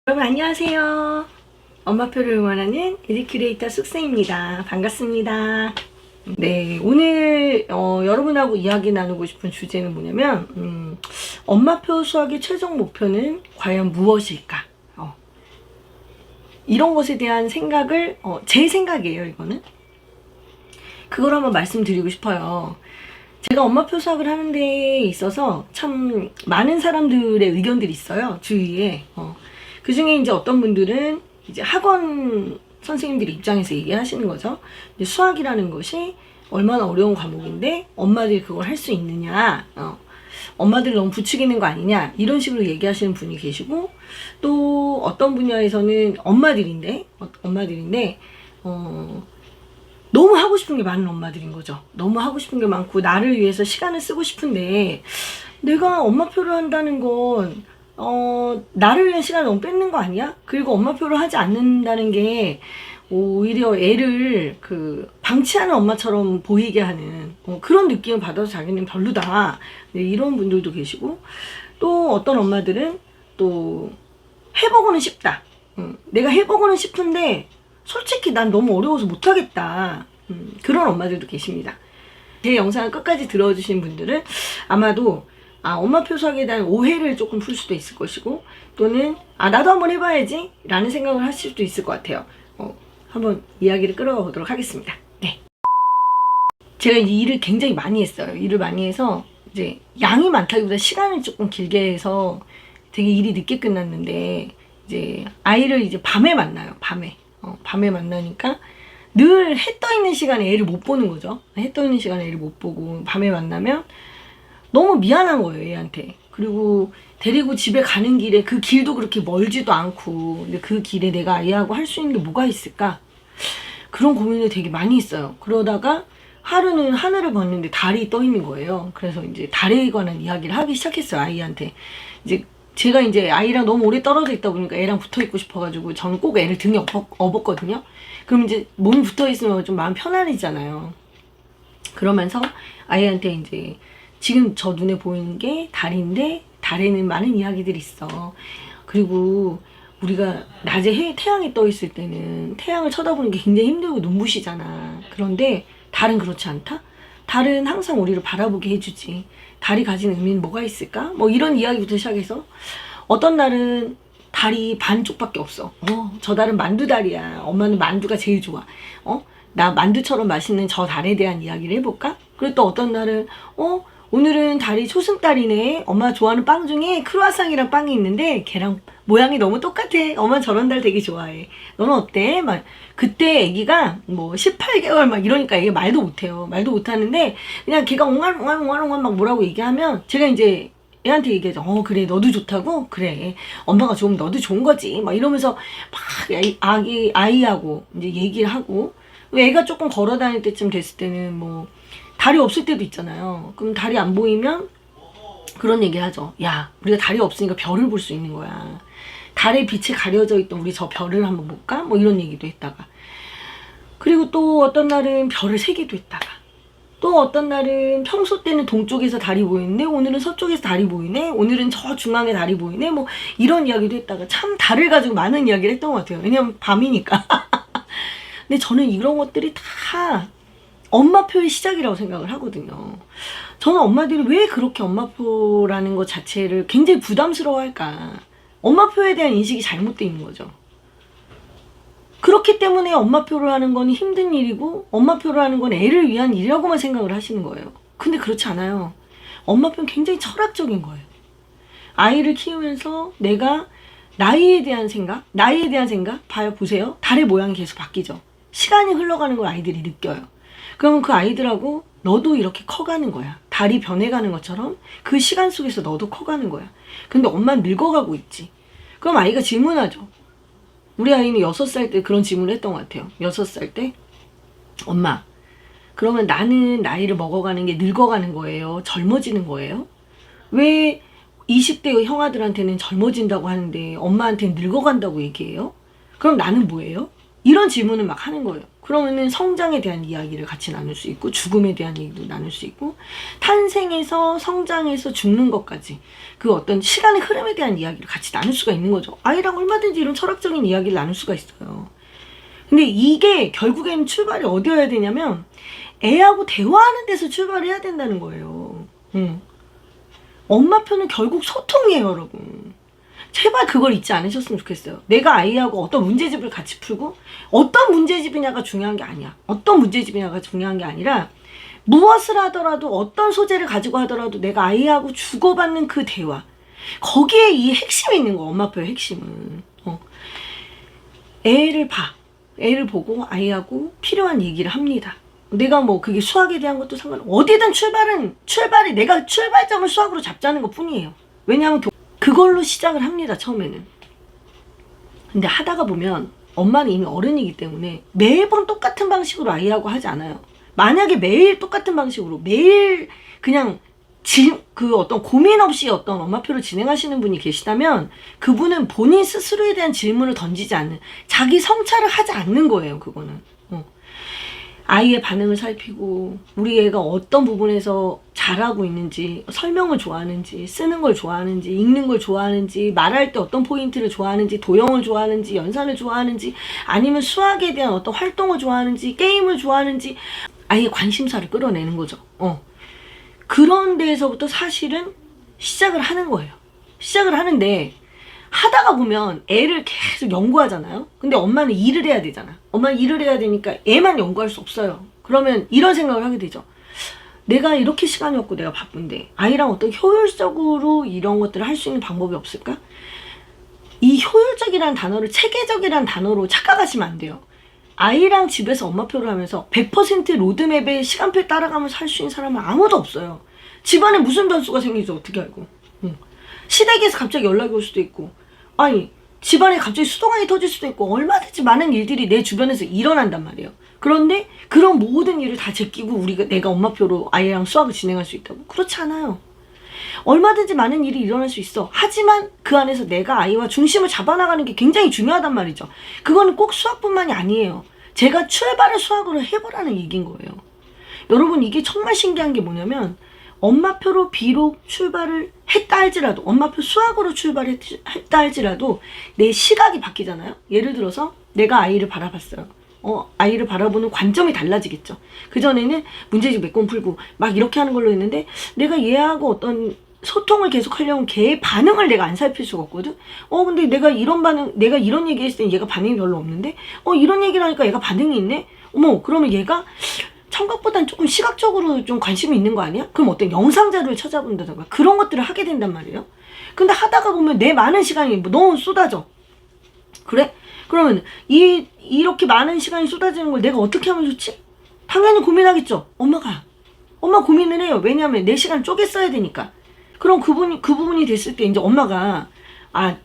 여러분 안녕하세요. 엄마표를 응원하는 에듀큐레이터 숙세입니다. 반갑습니다. 네, 오늘 여러분하고 이야기 나누고 싶은 주제는 뭐냐면 엄마표 수학의 최종 목표는 과연 무엇일까? 이런 것에 대한 생각을 제 생각이에요. 이거는 그걸 한번 말씀드리고 싶어요. 제가 엄마표 수학을 하는 데 있어서 참 많은 사람들의 의견들이 있어요. 주위에. 그 중에 이제 어떤 분들은 이제 학원 선생님들 입장에서 얘기하시는 거죠. 수학이라는 것이 얼마나 어려운 과목인데 엄마들이 그걸 할 수 있느냐, 엄마들 너무 부추기는 거 아니냐, 이런 식으로 얘기하시는 분이 계시고, 또 어떤 분야에서는 엄마들인데 너무 하고 싶은 게 많은 엄마들인 거죠. 너무 하고 싶은 게 많고 나를 위해서 시간을 쓰고 싶은데 내가 엄마표를 한다는 건 나를 위한 시간을 너무 뺏는 거 아니야? 그리고 엄마표를 하지 않는다는 게 오히려 애를 방치하는 엄마처럼 보이게 하는 그런 느낌을 받아서 자기는 별로다. 네, 이런 분들도 계시고, 또 어떤 엄마들은 또 해보고는 싶다. 내가 해보고는 싶은데 솔직히 난 너무 어려워서 못하겠다. 그런 엄마들도 계십니다. 제 영상을 끝까지 들어주신 분들은 아마도 엄마표 수학에 대한 오해를 조금 풀 수도 있을 것이고, 또는 나도 한번 해봐야지 라는 생각을 하실 수도 있을 것 같아요. 한번 이야기를 끌어가 보도록 하겠습니다. 네. 제가 이 일을 굉장히 많이 했어요. 일을 많이 해서 이제 양이 많다기보다 시간을 조금 길게 해서 되게 일이 늦게 끝났는데, 이제 아이를 이제 밤에 만나요. 밤에 만나니까 늘 해 떠 있는 시간에 애를 못 보는 거죠. 해 떠 있는 시간에 애를 못 보고 밤에 만나면 너무 미안한 거예요, 얘한테. 그리고 데리고 집에 가는 길에 그 길도 그렇게 멀지도 않고, 근데 그 길에 내가 아이하고 할 수 있는 게 뭐가 있을까? 그런 고민을 되게 많이 했어요. 그러다가 하루는 하늘을 봤는데 달이 떠 있는 거예요. 그래서 이제 달에 관한 이야기를 하기 시작했어요, 아이한테. 이제 제가 이제 아이랑 너무 오래 떨어져 있다 보니까 애랑 붙어 있고 싶어가지고 저는 꼭 애를 등에 업었거든요. 그럼 이제 몸이 붙어 있으면 좀 마음 편안해지잖아요. 그러면서 아이한테 이제 지금 저 눈에 보이는 게 달인데 달에는 많은 이야기들이 있어. 그리고 우리가 낮에 태양이 떠 있을 때는 태양을 쳐다보는 게 굉장히 힘들고 눈부시잖아. 그런데 달은 그렇지 않다? 달은 항상 우리를 바라보게 해주지. 달이 가진 의미는 뭐가 있을까? 뭐 이런 이야기부터 시작해서 어떤 날은 달이 반쪽밖에 없어. 저 달은 만두달이야. 엄마는 만두가 제일 좋아. 나 만두처럼 맛있는 저 달에 대한 이야기를 해볼까? 그리고 또 어떤 날은 오늘은 달이 초승달이네. 엄마 좋아하는 빵 중에 크루아상이랑 빵이 있는데 걔랑 모양이 너무 똑같아. 엄마 저런 달 되게 좋아해. 너는 어때? 막 그때 애기가 뭐 18개월 막 이러니까 애기 말도 못해요. 말도 못하는데 그냥 걔가 옹알옹알 막 뭐라고 얘기하면 제가 이제 애한테 얘기하죠. 그래 너도 좋다고? 그래 엄마가 좋으면 너도 좋은 거지. 막 이러면서 막 아이하고 이제 얘기를 하고, 애가 조금 걸어 다닐 때쯤 됐을 때는 뭐 달이 없을 때도 있잖아요. 그럼 달이 안 보이면 그런 얘기를 하죠. 야, 우리가 달이 없으니까 별을 볼 수 있는 거야. 달의 빛에 가려져 있던 우리 저 별을 한번 볼까? 뭐 이런 얘기도 했다가, 그리고 또 어떤 날은 별을 3개도 했다가, 또 어떤 날은 평소 때는 동쪽에서 달이 보이는데 오늘은 서쪽에서 달이 보이네, 오늘은 저 중앙에 달이 보이네, 뭐 이런 이야기도 했다가, 참 달을 가지고 많은 이야기를 했던 것 같아요. 왜냐면 밤이니까. 근데 저는 이런 것들이 다 엄마표의 시작이라고 생각을 하거든요. 저는 엄마들이 왜 그렇게 엄마표라는 것 자체를 굉장히 부담스러워할까? 엄마표에 대한 인식이 잘못되어 있는 거죠. 그렇기 때문에 엄마표를 하는 건 힘든 일이고 엄마표를 하는 건 애를 위한 일이라고만 생각을 하시는 거예요. 근데 그렇지 않아요. 엄마표는 굉장히 철학적인 거예요. 아이를 키우면서 내가 나이에 대한 생각 보세요. 달의 모양이 계속 바뀌죠. 시간이 흘러가는 걸 아이들이 느껴요. 그러면 그 아이들하고 너도 이렇게 커가는 거야. 달이 변해가는 것처럼 그 시간 속에서 너도 커가는 거야. 근데 엄마는 늙어가고 있지. 그럼 아이가 질문하죠. 우리 아이는 6살 때 그런 질문을 했던 것 같아요. 6살 때 엄마, 그러면 나는 나이를 먹어가는 게 늙어가는 거예요? 젊어지는 거예요? 왜 20대 형아들한테는 젊어진다고 하는데 엄마한테는 늙어간다고 얘기해요? 그럼 나는 뭐예요? 이런 질문을 막 하는 거예요. 그러면은 성장에 대한 이야기를 같이 나눌 수 있고, 죽음에 대한 얘기도 나눌 수 있고, 탄생에서 성장해서 죽는 것까지 그 어떤 시간의 흐름에 대한 이야기를 같이 나눌 수가 있는 거죠. 아이랑 얼마든지 이런 철학적인 이야기를 나눌 수가 있어요. 근데 이게 결국에는 출발이 어디여야 되냐면 애하고 대화하는 데서 출발해야 된다는 거예요. 엄마표는 결국 소통이에요, 여러분. 제발 그걸 잊지 않으셨으면 좋겠어요. 내가 아이하고 어떤 문제집을 같이 풀고 어떤 문제집이냐가 중요한 게 아니야. 어떤 문제집이냐가 중요한 게 아니라 무엇을 하더라도 어떤 소재를 가지고 하더라도 내가 아이하고 주고받는 그 대화, 거기에 이 핵심이 있는 거. 엄마표의 핵심은 애를 보고 아이하고 필요한 얘기를 합니다. 내가 뭐 그게 수학에 대한 것도 어디든 출발이 내가 출발점을 수학으로 잡자는 것 뿐이에요. 왜냐하면 그걸로 시작을 합니다, 처음에는. 근데 하다가 보면 엄마는 이미 어른이기 때문에 매번 똑같은 방식으로 아이하고 하지 않아요. 만약에 매일 똑같은 방식으로 매일 그냥 그 어떤 고민 없이 어떤 엄마표를 진행하시는 분이 계시다면 그분은 본인 스스로에 대한 질문을 던지지 않는, 자기 성찰을 하지 않는 거예요, 그거는. 아이의 반응을 살피고 우리 애가 어떤 부분에서 잘하고 있는지, 설명을 좋아하는지, 쓰는 걸 좋아하는지, 읽는 걸 좋아하는지, 말할 때 어떤 포인트를 좋아하는지, 도형을 좋아하는지, 연산을 좋아하는지, 아니면 수학에 대한 어떤 활동을 좋아하는지, 게임을 좋아하는지, 아이의 관심사를 끌어내는 거죠. 그런 데에서부터 사실은 시작을 하는 거예요. 시작을 하는데 하다가 보면 애를 계속 연구하잖아요. 근데 엄마는 일을 해야 되잖아. 엄마는 일을 해야 되니까 애만 연구할 수 없어요. 그러면 이런 생각을 하게 되죠. 내가 이렇게 시간이 없고 내가 바쁜데 아이랑 어떤 효율적으로 이런 것들을 할 수 있는 방법이 없을까? 이 효율적이라는 단어를 체계적이라는 단어로 착각하시면 안 돼요. 아이랑 집에서 엄마표를 하면서 100% 로드맵에 시간표에 따라가면서 할 수 있는 사람은 아무도 없어요. 집안에 무슨 변수가 생길지 어떻게 알고. 시댁에서 갑자기 연락이 올 수도 있고, 아니 집안에 갑자기 수도관이 터질 수도 있고, 얼마든지 많은 일들이 내 주변에서 일어난단 말이에요. 그런데 그런 모든 일을 다 제끼고 내가 엄마표로 아이랑 수학을 진행할 수 있다고? 그렇지 않아요. 얼마든지 많은 일이 일어날 수 있어. 하지만 그 안에서 내가 아이와 중심을 잡아나가는 게 굉장히 중요하단 말이죠. 그거는 꼭 수학뿐만이 아니에요. 제가 출발을 수학으로 해보라는 얘기인 거예요. 여러분, 이게 정말 신기한 게 뭐냐면 엄마표로 비록 출발을 했다 할지라도, 엄마표 수학으로 출발했다 할지라도 내 시각이 바뀌잖아요. 예를 들어서 내가 아이를 바라봤어요. 아이를 바라보는 관점이 달라지겠죠. 그전에는 문제집 몇 권 풀고 막 이렇게 하는 걸로 했는데 내가 얘하고 어떤 소통을 계속 하려면 걔의 반응을 내가 안 살필 수가 없거든. 근데 내가 이런 얘기 했을 때 얘가 반응이 별로 없는데 이런 얘기를 하니까 얘가 반응이 있네. 그러면 얘가 청각보다는 조금 시각적으로 좀 관심이 있는 거 아니야? 그럼 어떤 영상 자료를 찾아본다던가 그런 것들을 하게 된단 말이에요. 근데 하다가 보면 내 많은 시간이 너무 쏟아져. 그래? 그러면 이렇게 많은 시간이 쏟아지는 걸 내가 어떻게 하면 좋지? 당연히 고민하겠죠. 엄마 고민을 해요. 왜냐하면 내 시간 쪼개 써야 되니까. 그럼 그 부분이 됐을 때 이제 엄마가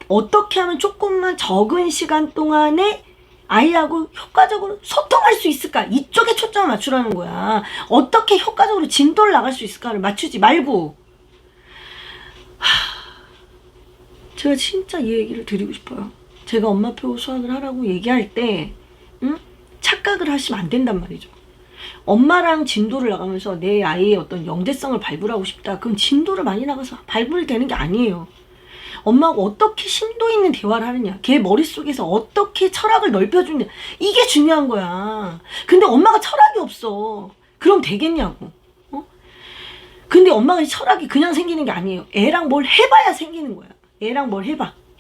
어떻게 하면 조금만 적은 시간 동안에 아이하고 효과적으로 소통할 수 있을까? 이쪽에 초점을 맞추라는 거야. 어떻게 효과적으로 진도를 나갈 수 있을까를 맞추지 말고. 제가 진짜 이 얘기를 드리고 싶어요. 제가 엄마표 수학을 하라고 얘기할 때 착각을 하시면 안 된단 말이죠. 엄마랑 진도를 나가면서 내 아이의 어떤 영재성을 발굴하고 싶다. 그럼 진도를 많이 나가서 발굴되는 게 아니에요. 엄마하고 어떻게 심도 있는 대화를 하느냐, 걔 머릿속에서 어떻게 철학을 넓혀주느냐, 이게 중요한 거야. 근데 엄마가 철학이 없어. 그럼 되겠냐고. 근데 엄마가 철학이 그냥 생기는 게 아니에요. 애랑 뭘 해봐야 생기는 거야. 애랑 뭘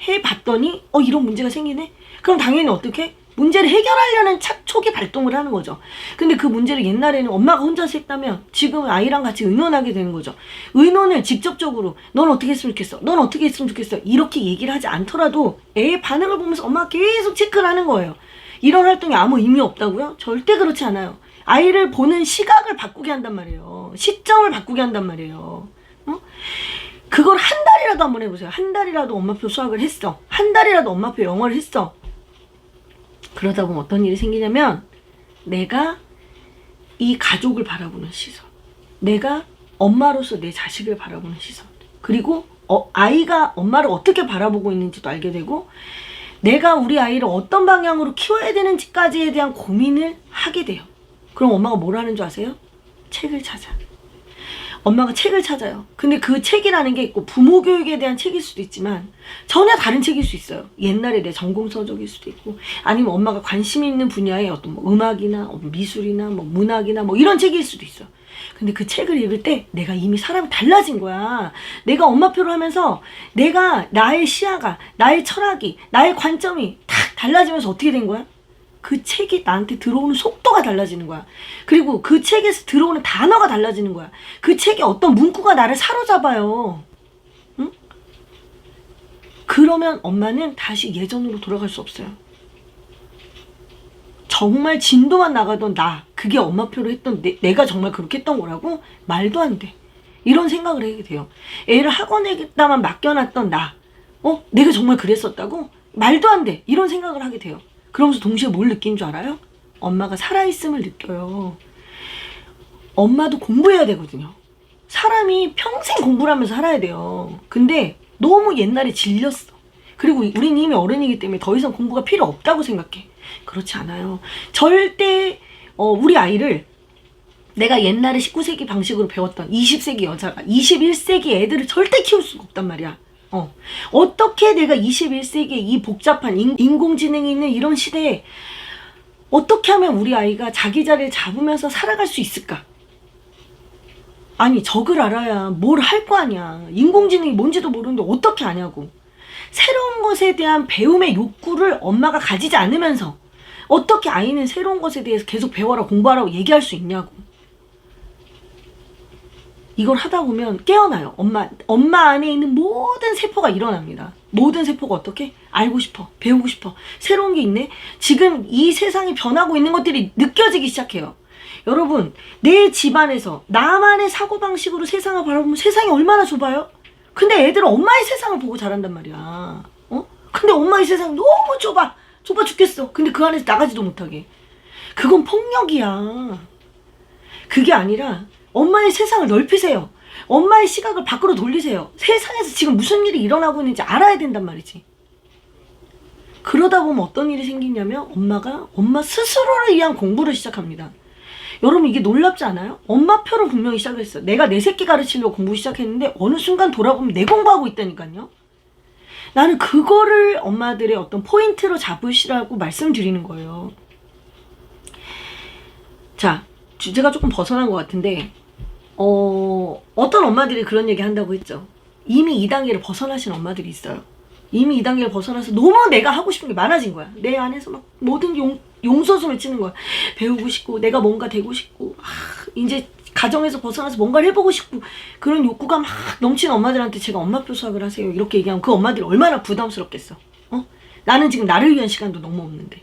해봤더니 이런 문제가 생기네? 그럼 당연히 어떻게? 문제를 해결하려는 초기 발동을 하는 거죠. 근데 그 문제를 옛날에는 엄마가 혼자서 했다면 지금은 아이랑 같이 의논하게 되는 거죠. 의논을 직접적으로 넌 어떻게 했으면 좋겠어? 넌 어떻게 했으면 좋겠어? 이렇게 얘기를 하지 않더라도 애의 반응을 보면서 엄마가 계속 체크를 하는 거예요. 이런 활동이 아무 의미 없다고요? 절대 그렇지 않아요. 아이를 보는 시각을 바꾸게 한단 말이에요. 시점을 바꾸게 한단 말이에요. 그걸 한 달이라도 한번 해보세요. 한 달이라도 엄마표 수학을 했어. 한 달이라도 엄마표 영어를 했어. 그러다 보면 어떤 일이 생기냐면 내가 이 가족을 바라보는 시선, 내가 엄마로서 내 자식을 바라보는 시선, 그리고 아이가 엄마를 어떻게 바라보고 있는지도 알게 되고 내가 우리 아이를 어떤 방향으로 키워야 되는지까지에 대한 고민을 하게 돼요. 그럼 엄마가 뭘 하는 줄 아세요? 책을 찾아. 엄마가 책을 찾아요. 근데 그 책이라는 게 있고 부모 교육에 대한 책일 수도 있지만 전혀 다른 책일 수 있어요. 옛날에 내 전공 서적일 수도 있고 아니면 엄마가 관심 있는 분야의 어떤 뭐 음악이나 미술이나 뭐 문학이나 뭐 이런 책일 수도 있어. 근데 그 책을 읽을 때 내가 이미 사람이 달라진 거야. 내가 엄마표를 하면서 내가 나의 시야가, 나의 철학이, 나의 관점이 탁 달라지면서 어떻게 된 거야? 그 책이 나한테 들어오는 속도가 달라지는 거야. 그리고 그 책에서 들어오는 단어가 달라지는 거야. 그 책에 어떤 문구가 나를 사로잡아요. 응? 그러면 엄마는 다시 예전으로 돌아갈 수 없어요. 정말 진도만 나가던 나, 그게 엄마표로 했던 내가 정말 그렇게 했던 거라고? 말도 안 돼. 이런 생각을 하게 돼요. 애를 학원에다만 맡겨놨던 나, 내가 정말 그랬었다고? 말도 안 돼. 이런 생각을 하게 돼요. 그러면서 동시에 뭘 느낀 줄 알아요? 엄마가 살아있음을 느껴요. 엄마도 공부해야 되거든요. 사람이 평생 공부를 하면서 살아야 돼요. 근데 너무 옛날에 질렸어. 그리고 우리는 이미 어른이기 때문에 더 이상 공부가 필요 없다고 생각해. 그렇지 않아요. 절대 우리 아이를 내가 옛날에 19세기 방식으로 배웠던 20세기 여자가 21세기 애들을 절대 키울 수가 없단 말이야. 어떻게 내가 21세기에 이 복잡한 인공지능이 있는 이런 시대에 어떻게 하면 우리 아이가 자기 자리를 잡으면서 살아갈 수 있을까? 아니 적을 알아야 뭘 할 거 아니야. 인공지능이 뭔지도 모르는데 어떻게 아냐고. 새로운 것에 대한 배움의 욕구를 엄마가 가지지 않으면서 어떻게 아이는 새로운 것에 대해서 계속 배워라 공부하라고 얘기할 수 있냐고. 이걸 하다 보면 깨어나요. 엄마 안에 있는 모든 세포가 일어납니다. 모든 세포가 어떻게? 알고 싶어. 배우고 싶어. 새로운 게 있네. 지금 이 세상이 변하고 있는 것들이 느껴지기 시작해요. 여러분, 내 집안에서 나만의 사고방식으로 세상을 바라보면 세상이 얼마나 좁아요? 근데 애들은 엄마의 세상을 보고 자란단 말이야. 근데 엄마의 세상이 너무 좁아. 좁아 죽겠어. 근데 그 안에서 나가지도 못하게. 그건 폭력이야. 그게 아니라 엄마의 세상을 넓히세요. 엄마의 시각을 밖으로 돌리세요. 세상에서 지금 무슨 일이 일어나고 있는지 알아야 된단 말이지. 그러다 보면 어떤 일이 생기냐면 엄마가 엄마 스스로를 위한 공부를 시작합니다. 여러분 이게 놀랍지 않아요? 엄마표를 분명히 시작했어. 내가 내 새끼 가르치려고 공부 시작했는데 어느 순간 돌아보면 내 공부하고 있다니까요. 나는 그거를 엄마들의 어떤 포인트로 잡으시라고 말씀드리는 거예요. 자, 주제가 조금 벗어난 것 같은데 어떤 엄마들이 그런 얘기 한다고 했죠. 이미 2단계를 벗어나신 엄마들이 있어요. 이미 2단계를 벗어나서 너무 내가 하고 싶은 게 많아진 거야. 내 안에서 막 모든 용서숨을 치는 거야. 배우고 싶고 내가 뭔가 되고 싶고 이제 가정에서 벗어나서 뭔가를 해보고 싶고 그런 욕구가 막 넘치는 엄마들한테 제가 엄마표 수학을 하세요 이렇게 얘기하면 그 엄마들이 얼마나 부담스럽겠어. 나는 지금 나를 위한 시간도 너무 없는데.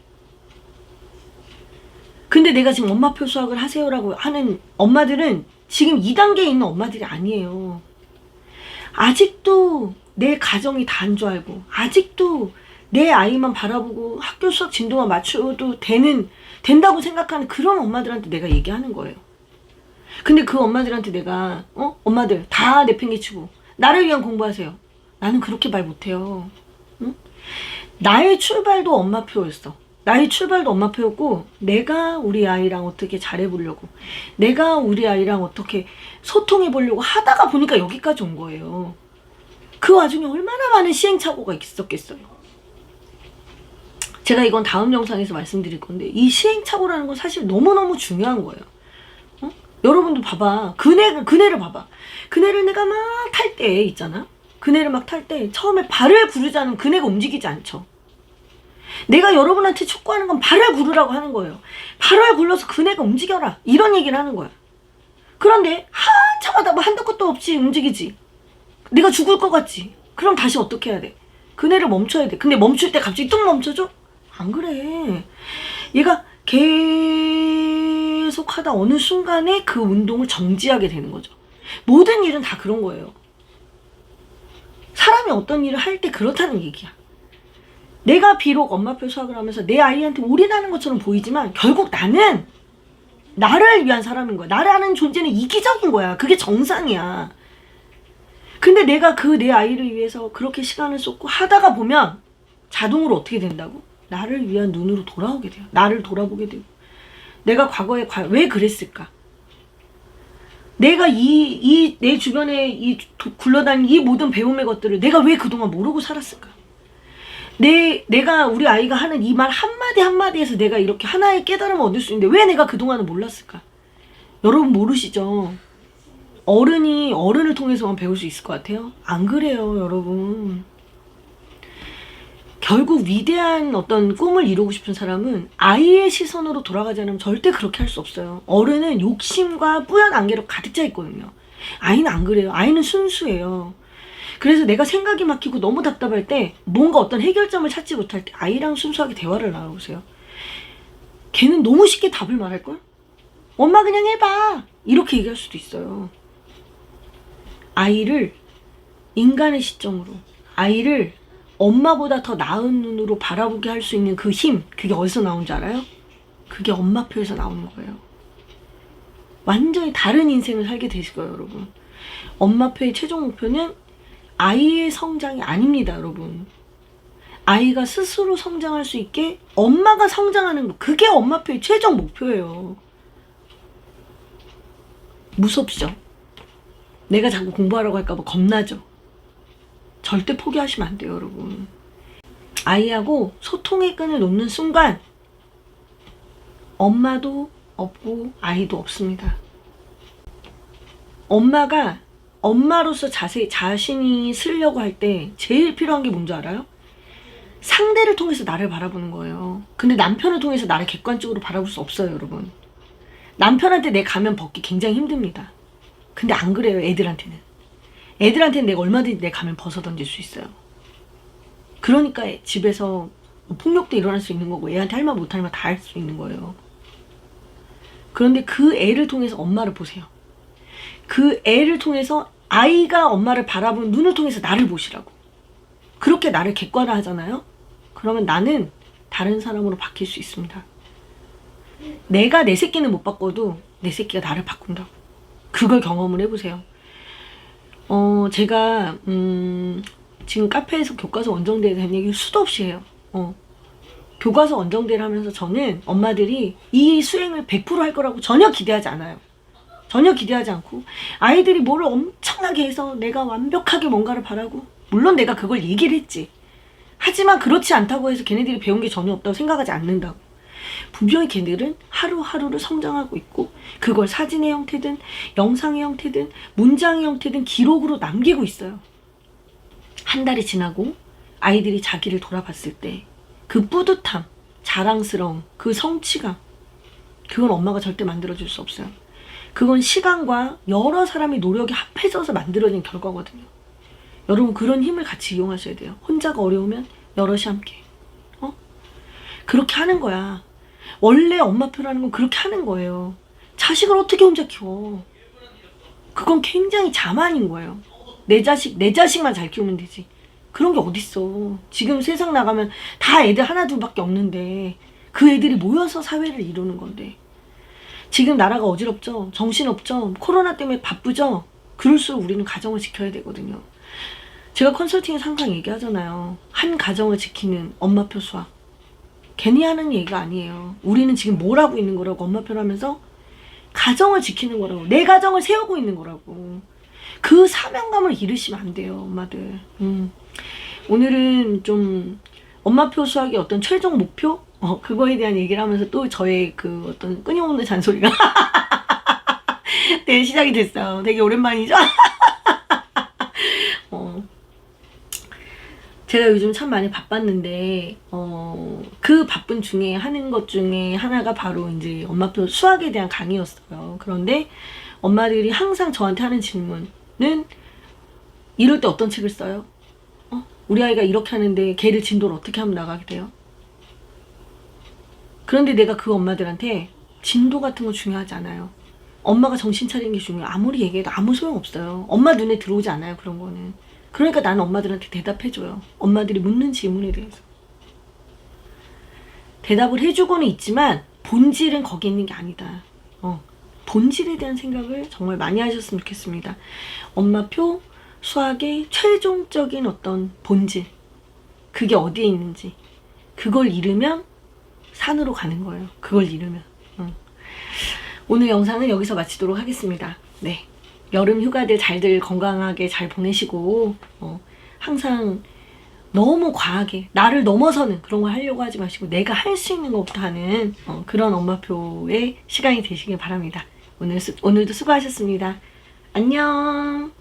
근데 내가 지금 엄마표 수학을 하세요라고 하는 엄마들은 지금 2단계에 있는 엄마들이 아니에요. 아직도 내 가정이 다인 줄 알고 아직도 내 아이만 바라보고 학교 수학 진도만 맞춰도 된다고 생각하는 그런 엄마들한테 내가 얘기하는 거예요. 근데 그 엄마들한테 내가 엄마들 다 내팽개치고 나를 위한 공부하세요. 나는 그렇게 말 못해요. 응? 나의 출발도 엄마표였어. 나의 출발도 엄마표였고 내가 우리 아이랑 어떻게 잘해보려고 내가 우리 아이랑 어떻게 소통해보려고 하다가 보니까 여기까지 온 거예요. 그 와중에 얼마나 많은 시행착오가 있었겠어요. 제가 이건 다음 영상에서 말씀드릴 건데 이 시행착오라는 건 사실 너무너무 중요한 거예요. 여러분도 봐봐. 그네를 봐봐. 그네를 내가 막 탈 때 있잖아. 그네를 막 탈 때 처음에 발을 구르자는 그네가 움직이지 않죠. 내가 여러분한테 촉구하는 건 발을 구르라고 하는 거예요. 발을 굴러서 그네가 움직여라. 이런 얘기를 하는 거야. 그런데 한참 하다 뭐 한도 끝도 없이 움직이지. 내가 죽을 것 같지. 그럼 다시 어떻게 해야 돼? 그네를 멈춰야 돼. 근데 멈출 때 갑자기 뚝 멈춰줘? 안 그래. 얘가 계속 하다 어느 순간에 그 운동을 정지하게 되는 거죠. 모든 일은 다 그런 거예요. 사람이 어떤 일을 할 때 그렇다는 얘기야. 내가 비록 엄마표 수학을 하면서 내 아이한테 올인하는 것처럼 보이지만 결국 나는 나를 위한 사람인 거야. 나라는 존재는 이기적인 거야. 그게 정상이야. 근데 내가 그 내 아이를 위해서 그렇게 시간을 쏟고 하다가 보면 자동으로 어떻게 된다고? 나를 위한 눈으로 돌아오게 돼요. 나를 돌아보게 되고. 내가 과거에 왜 그랬을까? 내가 내 주변에 굴러다니는 이 모든 배움의 것들을 내가 왜 그동안 모르고 살았을까? 내가 우리 아이가 하는 이 말 한마디 한마디에서 내가 이렇게 하나의 깨달음을 얻을 수 있는데 왜 내가 그동안은 몰랐을까? 여러분 모르시죠? 어른이 어른을 통해서만 배울 수 있을 것 같아요? 안 그래요, 여러분. 결국 위대한 어떤 꿈을 이루고 싶은 사람은 아이의 시선으로 돌아가지 않으면 절대 그렇게 할 수 없어요. 어른은 욕심과 뿌연 안개로 가득 차 있거든요. 아이는 안 그래요. 아이는 순수해요. 그래서 내가 생각이 막히고 너무 답답할 때 뭔가 어떤 해결점을 찾지 못할 때 아이랑 순수하게 대화를 나눠보세요. 걔는 너무 쉽게 답을 말할걸? 엄마 그냥 해봐. 이렇게 얘기할 수도 있어요. 아이를 인간의 시점으로, 아이를 엄마보다 더 나은 눈으로 바라보게 할 수 있는 그 힘, 그게 어디서 나온 줄 알아요? 그게 엄마표에서 나오는 거예요. 완전히 다른 인생을 살게 되실 거예요, 여러분. 엄마표의 최종 목표는 아이의 성장이 아닙니다, 여러분. 아이가 스스로 성장할 수 있게 엄마가 성장하는 거, 그게 엄마표의 최종 목표예요. 무섭죠? 내가 자꾸 공부하라고 할까봐 겁나죠? 절대 포기하시면 안 돼요, 여러분. 아이하고 소통의 끈을 놓는 순간 엄마도 없고 아이도 없습니다. 엄마가 엄마로서 자신이 쓰려고 할 때 제일 필요한 게 뭔지 알아요? 상대를 통해서 나를 바라보는 거예요. 근데 남편을 통해서 나를 객관적으로 바라볼 수 없어요, 여러분. 남편한테 내 가면 벗기 굉장히 힘듭니다. 근데 안 그래요, 애들한테는. 애들한테는 내가 얼마든지 내 가면 벗어 던질 수 있어요. 그러니까 집에서 폭력도 일어날 수 있는 거고 애한테 할 말 못할 말 다 할 수 있는 거예요. 그런데 그 애를 통해서 엄마를 보세요. 그 애를 통해서 아이가 엄마를 바라보는 눈을 통해서 나를 보시라고. 그렇게 나를 객관화하잖아요. 그러면 나는 다른 사람으로 바뀔 수 있습니다. 내가 내 새끼는 못 바꿔도 내 새끼가 나를 바꾼다고. 그걸 경험을 해보세요. 제가 지금 카페에서 교과서 원정대에 대한 얘기를 수도 없이 해요. 교과서 원정대를 하면서 저는 엄마들이 이 수행을 100% 할 거라고 전혀 기대하지 않아요. 전혀 기대하지 않고 아이들이 뭐를 엄청나게 해서 내가 완벽하게 뭔가를 바라고, 물론 내가 그걸 얘기를 했지. 하지만 그렇지 않다고 해서 걔네들이 배운 게 전혀 없다고 생각하지 않는다고. 분명히 걔네들은 하루하루를 성장하고 있고 그걸 사진의 형태든 영상의 형태든 문장의 형태든 기록으로 남기고 있어요. 한 달이 지나고 아이들이 자기를 돌아봤을 때 그 뿌듯함, 자랑스러움, 그 성취감, 그건 엄마가 절대 만들어줄 수 없어요. 그건 시간과 여러 사람의 노력이 합해져서 만들어진 결과거든요. 여러분 그런 힘을 같이 이용하셔야 돼요. 혼자가 어려우면 여럿이 함께. 그렇게 하는 거야. 원래 엄마표라는 건 그렇게 하는 거예요. 자식을 어떻게 혼자 키워? 그건 굉장히 자만인 거예요. 내 자식만 잘 키우면 되지. 그런 게 어딨어. 지금 세상 나가면 다 애들 하나 둘밖에 없는데 그 애들이 모여서 사회를 이루는 건데. 지금 나라가 어지럽죠? 정신없죠? 코로나 때문에 바쁘죠? 그럴수록 우리는 가정을 지켜야 되거든요. 제가 컨설팅에서 항상 얘기하잖아요. 한 가정을 지키는 엄마표 수학. 괜히 하는 얘기가 아니에요. 우리는 지금 뭘 하고 있는 거라고, 엄마표를 하면서 가정을 지키는 거라고, 내 가정을 세우고 있는 거라고. 그 사명감을 잃으시면 안 돼요, 엄마들. 오늘은 좀 엄마표 수학의 어떤 최종 목표? 그거에 대한 얘기를 하면서 또 저의 그 어떤 끊임없는 잔소리가 네, 시작이 됐어요. 되게 오랜만이죠? 제가 요즘 참 많이 바빴는데 그 바쁜 중에 하는 것 중에 하나가 바로 이제 엄마표 수학에 대한 강의였어요. 그런데 엄마들이 항상 저한테 하는 질문은 이럴 때 어떤 책을 써요? 우리 아이가 이렇게 하는데 걔를 진도를 어떻게 하면 나가게 돼요? 그런데 내가 그 엄마들한테 진도 같은 거 중요하지 않아요. 엄마가 정신 차리는 게 중요해요. 아무리 얘기해도 아무 소용없어요. 엄마 눈에 들어오지 않아요, 그런 거는. 그러니까 나는 엄마들한테 대답해줘요. 엄마들이 묻는 질문에 대해서. 대답을 해주고는 있지만 본질은 거기 있는 게 아니다. 본질에 대한 생각을 정말 많이 하셨으면 좋겠습니다. 엄마표 수학의 최종적인 어떤 본질. 그게 어디에 있는지. 그걸 잃으면 산으로 가는 거예요. 그걸 잃으면. 오늘 영상은 여기서 마치도록 하겠습니다. 네. 여름 휴가들 잘들 건강하게 잘 보내시고, 항상 너무 과하게, 나를 넘어서는 그런 걸 하려고 하지 마시고, 내가 할 수 있는 것부터 하는 그런 엄마표의 시간이 되시길 바랍니다. 오늘도 수고하셨습니다. 안녕.